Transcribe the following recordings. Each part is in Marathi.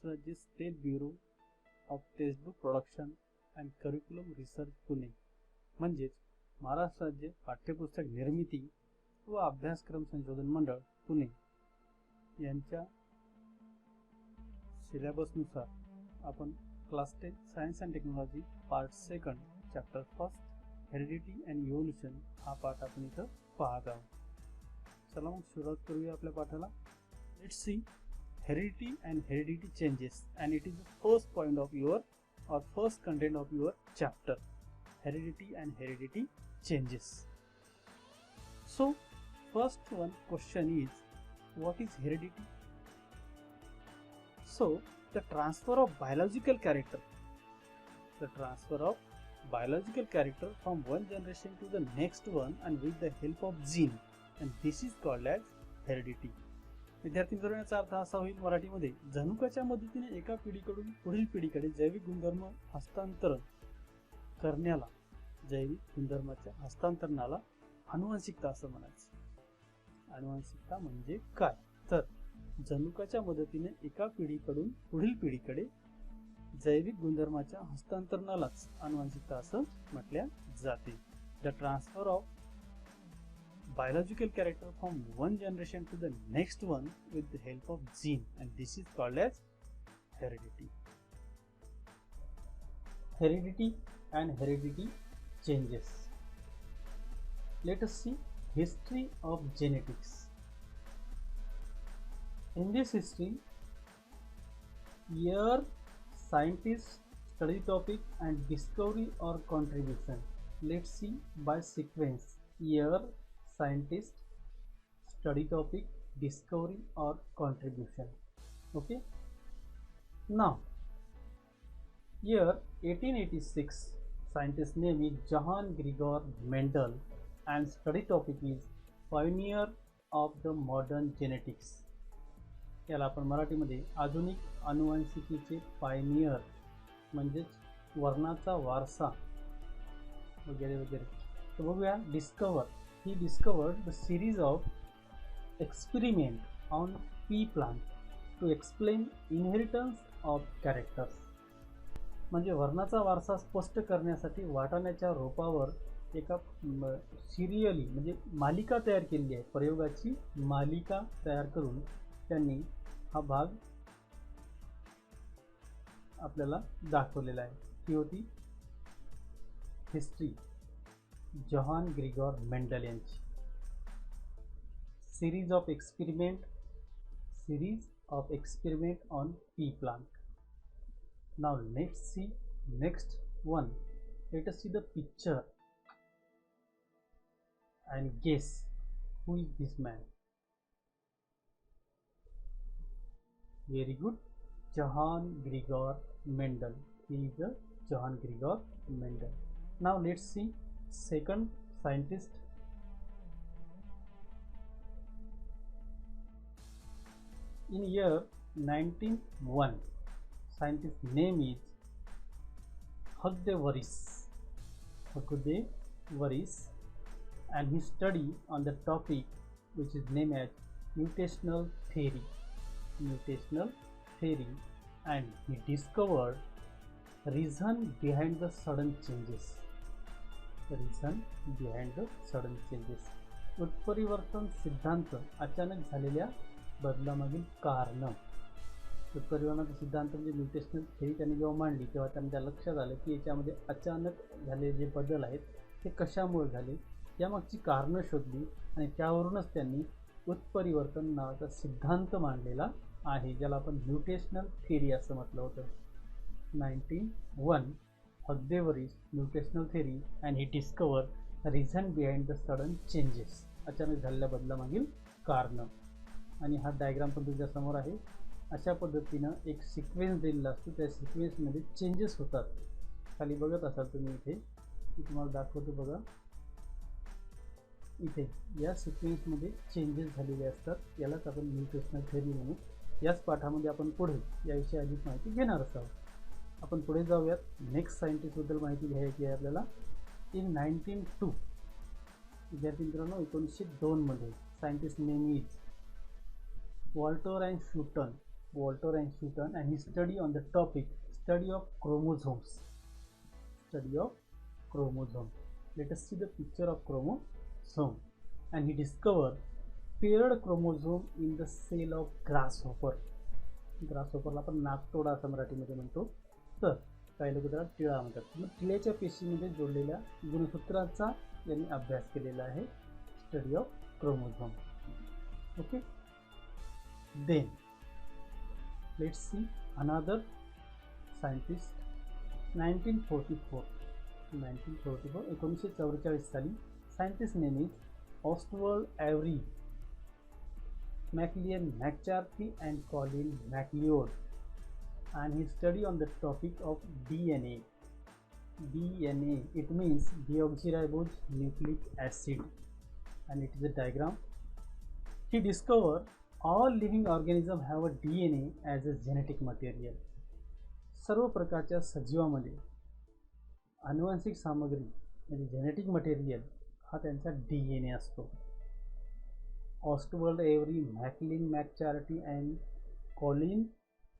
महाराष्ट्र राज्य state bureau of textbook production and curriculum research Pune म्हणजेच महाराष्ट्र राज्य पाठ्यपुस्तक निर्मिती व अभ्यासक्रम संशोधन मंडळ पुणे यांच्या सिलेबसनुसार आपण class 10 science and technology part 2 chapter 1 heredity and evolution हा पाठ आपण इथं पाहत आहोत. चला मग सुरुवात करूया आपल्या पाठाला. Let's see heredity and heredity changes, and it is the first point of your or first content of your chapter, heredity and heredity changes. So first one question is, what is heredity? So the transfer of biological character from one generation to the next one and with the help of gene, and this is called as heredity. विद्यार्थी मित्रांनो, याचा अर्थ असा होईल मराठीमध्ये, जनुकाच्या मदतीने एका पिढीकडून पुढील पिढीकडे जैविक गुणधर्म हस्तांतरण करण्याला, जैविक गुणधर्माच्या हस्तांतरणाला अनुवांशिकता असं म्हणायचं. अनुवांशिकता म्हणजे काय? तर जनुकाच्या मदतीने एका पिढीकडून पुढील पिढीकडे जैविक गुणधर्माच्या हस्तांतरणालाच अनुवांशिकता असं म्हटल्या जाते. The transfer of biological character from one generation to the next one with the help of gene, and this is called as heredity. Heredity and heredity changes. Let us see history of genetics. In this history, year, scientist, study topic and discovery or contribution. Let's see by sequence: year, scientist, study topic, discovery or contribution. Okay, now year 1886, scientist name is Johann Gregor Mendel and study topic is pioneer of the modern genetics. याला आपण मराठीमध्ये आधुनिक अनुवांशिकीचे पायनियर म्हणजेच वर्णाचा वारसा वगैरे वगैरे. तर बघूया. डिस्कवर. He discovered the series of experiments on pea plant to explain inheritance of characters. म्हणजे वर्णाचा वारसा स्पष्ट करण्यासाठी वाटाण्याच्या रोपावर एका सिरियली म्हणजे मालिका तयार केली आहे. प्रयोगाची मालिका तयार करून त्यांनी हा भाग आपल्याला दाखवलेला आहे. ही होती हिस्ट्री जॉहान ग्रेगॉर मेंडल यांची. series of experiment on pea plant. Now let's see next one. Let us see the picture and guess who is this man. Very good. Johann Gregor Mendel. He is the Johann Gregor Mendel. Now let's see second scientist. In year 1901, scientist name is Hugde Varis, and he study on the topic which is named as mutational theory, and he discovered reason behind the sudden changes. उत्परिवर्तन सिद्धांत, अचानक झालेल्या बदलामागील कारण. उत्परिवर्तनाचा सिद्धांत म्हणजे म्युटेशनल थेरी त्यांनी जेव्हा मांडली तेव्हा त्यांच्या लक्षात आलं की याच्यामध्ये अचानक झालेले जे बदल आहेत ते कशामुळे झाले, यामागची कारणं शोधली आणि त्यावरूनच त्यांनी उत्परिवर्तन नावाचा सिद्धांत मांडलेला आहे, ज्याला आपण म्युटेशनल थेरी असं म्हटलं होतं. 1901 Hugde Varis mutational theory, and he discovered reason behind the sudden changes. अचानक झालेल्या बदलामागील कारण. आणि हा डायग्राम पण तुमच्या समोर आहे. अशा पद्धतीनं एक सिक्वेन्स दिलेला असतो, त्या सिक्वेन्समध्ये चेंजेस होतात. खाली बघत असाल तुम्ही इथे, मी तुम्हाला दाखवतो बघा. इथे या सिक्वेन्समध्ये चेंजेस झालेले असतात, यालाच आपण म्युटेशनल थेरी म्हणू. याच पाठामध्ये आपण पुढे याविषयी अधिक माहिती घेणार आहोत. आपण पुढे जाऊयात. नेक्स्ट सायंटिस्टबद्दल माहिती घ्यायची आहे आपल्याला. इन 1902, विद्यार्थी मित्रांनो, 1902 मध्ये scientist name is Walter and Sutton Walter and Sutton, and his study on the topic study of chromosomes. Study of chromosome. Let us see the picture of chromosome. And he discovered paired chromosome in the cell of grasshopper. ग्रासहॉपरला आपण नाकतोडा असं मराठीमध्ये म्हणतो, तर काही लोक त्याला टिळा म्हणतात. मग टिळ्याच्या पेशीमध्ये जोडलेल्या गुणसूत्राचा यांनी अभ्यास केलेला आहे, study of chromosome. Okay, then let's see another scientist. 1944 1944 साली scientist name is Oswald Avery MacLean McCarthy and Colin MacLeod, and his study on the topic of DNA. DNA, it means deoxyribose nucleic acid, and it is a diagram. He discovered all living organisms have a DNA as a genetic material. सर्व प्रकारच्या सजीवामध्ये आनुवंशिक सामग्री म्हणजे जेनेटिक मटेरियल हा त्यांचा DNA असतो. ऑस्टवर्ल्ड एव्हरी, मॅकलिन मॅकचार्टी अँड कॉलिन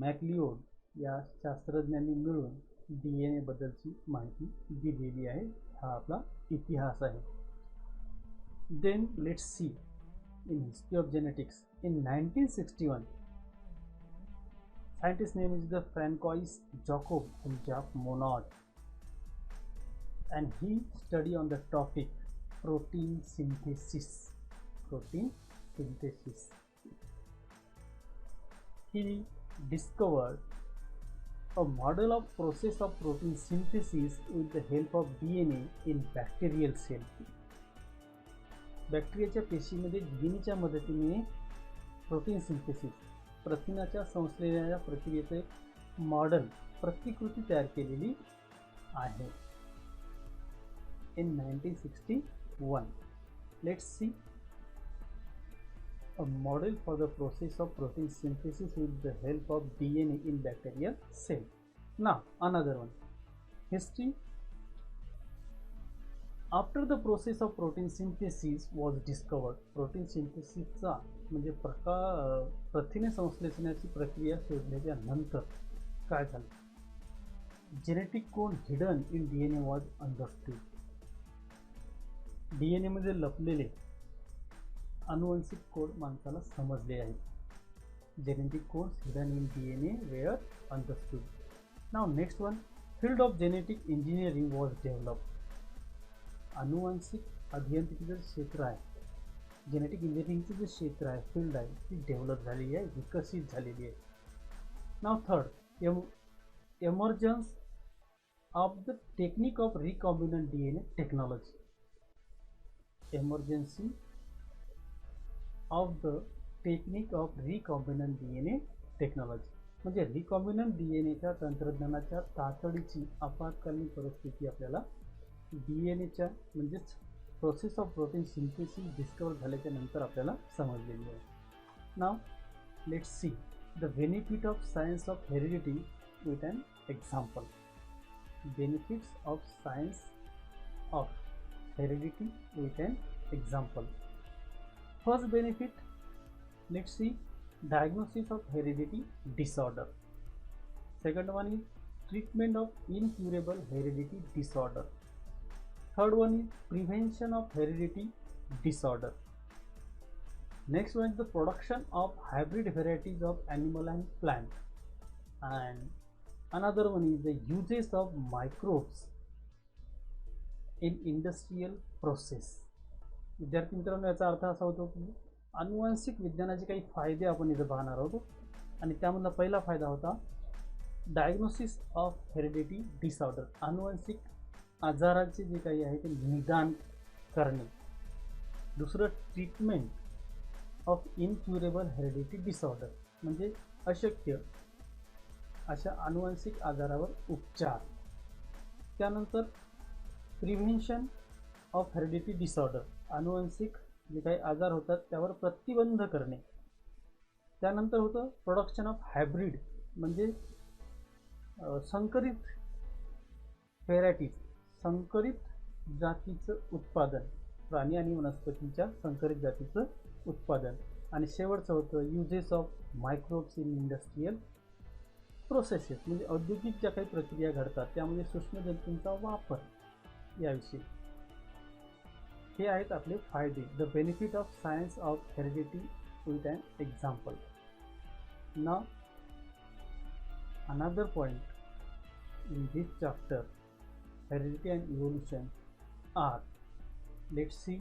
मॅकलिओड या शास्त्रज्ञांनी मिळून DNA बद्दलची माहिती दिलेली आहे. हा आपला इतिहास आहे. Then let's see in history of genetics. In 1961 scientist name is the Francois Jacob and Jacques Monod, and he study on the topic protein synthesis. He discovered a model of process of protein synthesis with the help of DNA in bacterial cell. बॅक्टेरियाच्या पेशीमध्ये डीएनएच्या मदतीने प्रोटीन सिंथेसिस, प्रथिनाच्या संश्लेषणाच्या प्रक्रियेचं एक मॉडेल, प्रतिकृती तयार केलेली आहे. In 1961, let's see a model for the process of protein synthesis with the help of DNA in bacterial cell. Now another one, history. After the process of protein synthesis was discovered, protein synthesis चा म्हणजे प्रथिने संश्लेषणाची प्रक्रिया शोधल्याच्या नंतर काय झालं, genetic code hidden in DNA was understood. DNA मध्ये लपलेले अनुवंशिक कोड माणसाला समजले आहेत. Genetic codes hidden in DNA were understood. Now next one, field of genetic engineering was develop. अनुवंशिक अभियांत्रिकीचं क्षेत्र आहे, जेनेटिक इंजिनिअरिंगचं जे क्षेत्र आहे, फील्ड आहे, ती डेव्हलप झालेली आहे, विकसित झालेली आहे. Now third, emergence of the technique of recombinant DNA technology. Emergency of the technique of recombinant DNA technology म्हणजे रिकॉम्बिनंट DNAच्या तंत्रज्ञानाच्या तातडीची आपत्कालीन परिस्थिती आपल्याला DNAच्या म्हणजेच process of protein synthesis discover झाल्याच्या नंतर आपल्याला समजलेली आहे. Now let's see the benefit of science of heredity with an example. Benefits of science of heredity with an example. First benefit, let's see diagnosis of heredity disorder. Second one is treatment of incurable heredity disorder. Third one is prevention of heredity disorder. Next one is the production of hybrid varieties of animal and plant. And another one is the uses of microbes in industrial process. विद्यार्थी मित्रांनो, याचा अर्थ असा होतो की अनुवांशिक विज्ञानाचे काही फायदे आपण इथं पाहणार आहोत. आणि त्यामधला पहिला फायदा होता डायग्नोसिस ऑफ हेरिडिटी डिसऑर्डर, अनुवांशिक आजाराचे जे काही आहे ते निदान करणे. दुसरं ट्रीटमेंट ऑफ इनक्युरेबल हेरिडिटी डिसऑर्डर म्हणजे अशक्य अशा अनुवांशिक आजारावर उपचार. त्यानंतर प्रिव्हेन्शन ऑफ हेरिडिटी डिसऑर्डर, अनुवांशिक जे काही आजार होतात त्यावर प्रतिबंध करणे. त्यानंतर होतं प्रोडक्शन ऑफ हायब्रिड म्हणजे संकरित व्हेरायटीज, संकरित जातीचं उत्पादन, प्राणी आणि वनस्पतींच्या संकरित जातीचं उत्पादन. आणि शेवटचं होतं uses of microbes in industrial processes, म्हणजे औद्योगिक ज्या काही प्रक्रिया घडतात त्यामध्ये सूक्ष्मजंतूंचा वापर याविषयी. हे आहेत आपले फायदे. The benefit of science of heredity with an example. Now another point in this chapter, heredity and evolution, are, let's see